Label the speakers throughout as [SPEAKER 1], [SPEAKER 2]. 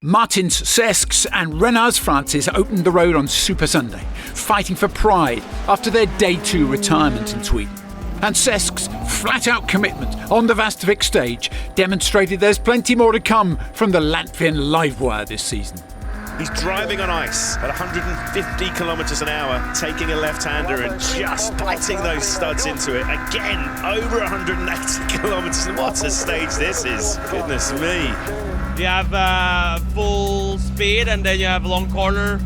[SPEAKER 1] Martins, Sesks and Renars Francis opened the road on Super Sunday, fighting for pride after their Day 2 retirement in Sweden. And Sesks' flat-out commitment on the Västervik stage demonstrated there's plenty more to come from the Latvian livewire this season.
[SPEAKER 2] He's driving on ice at 150 kilometres an hour, taking a left-hander and just biting those studs into it. Again, over 180 kilometres. What a stage this is. Goodness me.
[SPEAKER 3] You have full speed and then you have a long corner,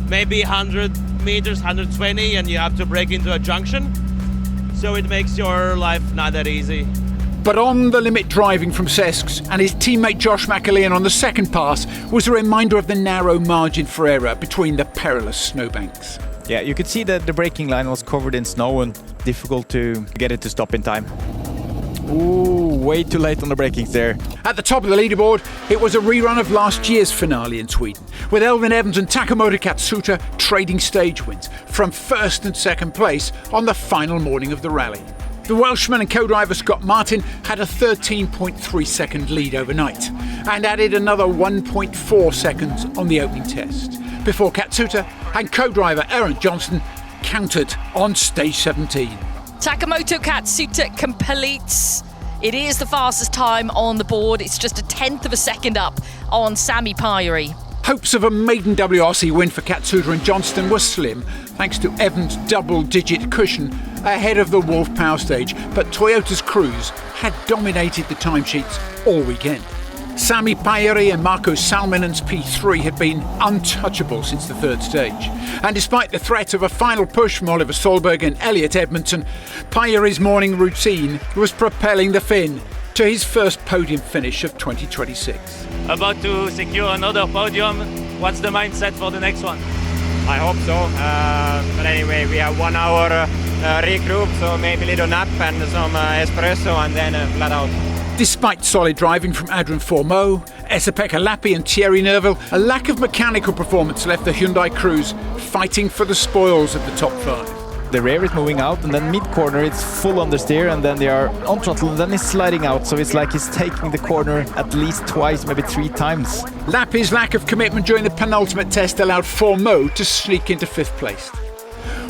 [SPEAKER 3] maybe 100 meters, 120, and you have to break into a junction. So it makes your life not that easy.
[SPEAKER 1] But on the limit driving from Sesks and his teammate Josh McAlean on the second pass was a reminder of the narrow margin for error between the perilous snowbanks.
[SPEAKER 4] Yeah, you could see that the braking line was covered in snow and difficult to get it to stop in time. Ooh, way too late on the brakings there.
[SPEAKER 1] At the top of the leaderboard, it was a rerun of last year's finale in Sweden, with Elfyn Evans and Takamoto Katsuta trading stage wins from first and second place on the final morning of the rally. The Welshman and co-driver Scott Martin had a 13.3 second lead overnight and added another 1.4 seconds on the opening test, before Katsuta and co-driver Aaron Johnston countered on stage 17.
[SPEAKER 5] Takamoto Katsuta completes. It is the fastest time on the board. It's just a tenth of a second up on Sami Pyöri.
[SPEAKER 1] Hopes of a maiden WRC win for Katsuta and Johnston were slim, thanks to Evans' double-digit cushion ahead of the Wolf Power stage, but Toyota's crews had dominated the timesheets all weekend. Sami Pyöri and Marco Salminen's P3 had been untouchable since the third stage, and despite the threat of a final push from Oliver Solberg and Elliot Edmondson, Pyöri's morning routine was propelling the Finn to his first podium finish of 2026.
[SPEAKER 3] About to secure another podium. What's the mindset for the next one?
[SPEAKER 6] I hope so. But anyway, we have 1 hour regroup, so maybe a little nap and some espresso and then flat out.
[SPEAKER 1] Despite solid driving from Adrian Formeau, Esa-Pekka Lappi and Thierry Neuville, a lack of mechanical performance left the Hyundai crews fighting for the spoils of the top five.
[SPEAKER 4] The rear is moving out and then mid-corner it's full understeer and then they are on throttle and then it's sliding out, so it's like he's taking the corner at least twice, maybe 3 times.
[SPEAKER 1] Lappi's lack of commitment during the penultimate test allowed Formeau to sneak into 5th place,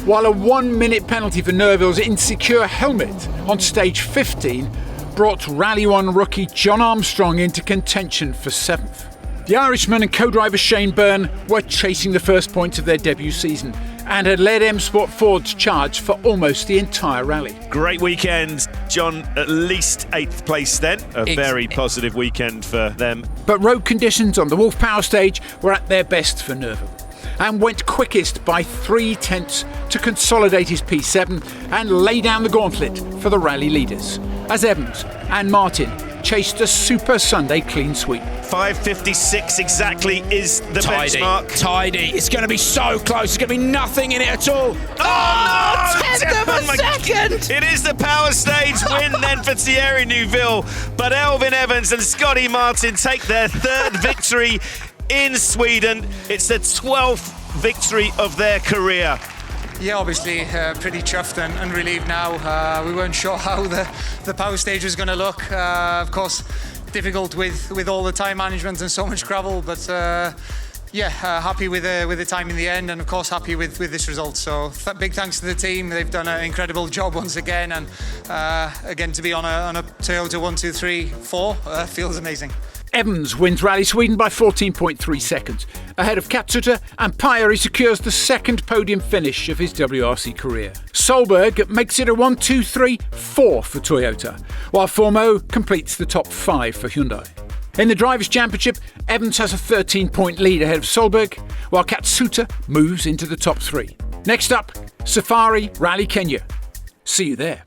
[SPEAKER 1] while a 1-minute penalty for Neuville's insecure helmet on stage 15 brought Rally 1 rookie John Armstrong into contention for 7th. The Irishman and co-driver Shane Byrne were chasing the first points of their debut season and had led M Sport Ford's charge for almost the entire rally.
[SPEAKER 2] Great weekend. John, at least 8th place then. A very positive weekend for them.
[SPEAKER 1] But road conditions on the Wolf Power stage were at their best for Neuville, and went quickest by 3/10 to consolidate his P7 and lay down the gauntlet for the rally leaders, as Evans and Martin chased a Super Sunday clean sweep.
[SPEAKER 2] 5:56 exactly is the benchmark.
[SPEAKER 7] Tidy. It's going to be so close. There's going to be nothing in it at all.
[SPEAKER 2] Oh, no!
[SPEAKER 7] 10th of a second!
[SPEAKER 2] It is the power stage win then for Thierry Neuville, but Elfyn Evans and Scotty Martin take their 3rd victory in Sweden. It's the 12th victory of their career.
[SPEAKER 8] Yeah, obviously pretty chuffed and relieved now. We weren't sure how the power stage was going to look. Of course, difficult with all the time management and so much gravel, but happy with the time in the end, and of course happy with this result. So big thanks to the team. They've done an incredible job once again, and again to be on a Toyota 1, 2, 3, 4 feels amazing.
[SPEAKER 1] Evans wins Rally Sweden by 14.3 seconds, ahead of Katsuta, and Pyöri secures the 2nd podium finish of his WRC career. Solberg makes it a 1, 2, 3, 4 for Toyota, while Formeau completes the top 5 for Hyundai. In the Drivers' Championship, Evans has a 13-point lead ahead of Solberg, while Katsuta moves into the top 3. Next up, Safari Rally Kenya. See you there.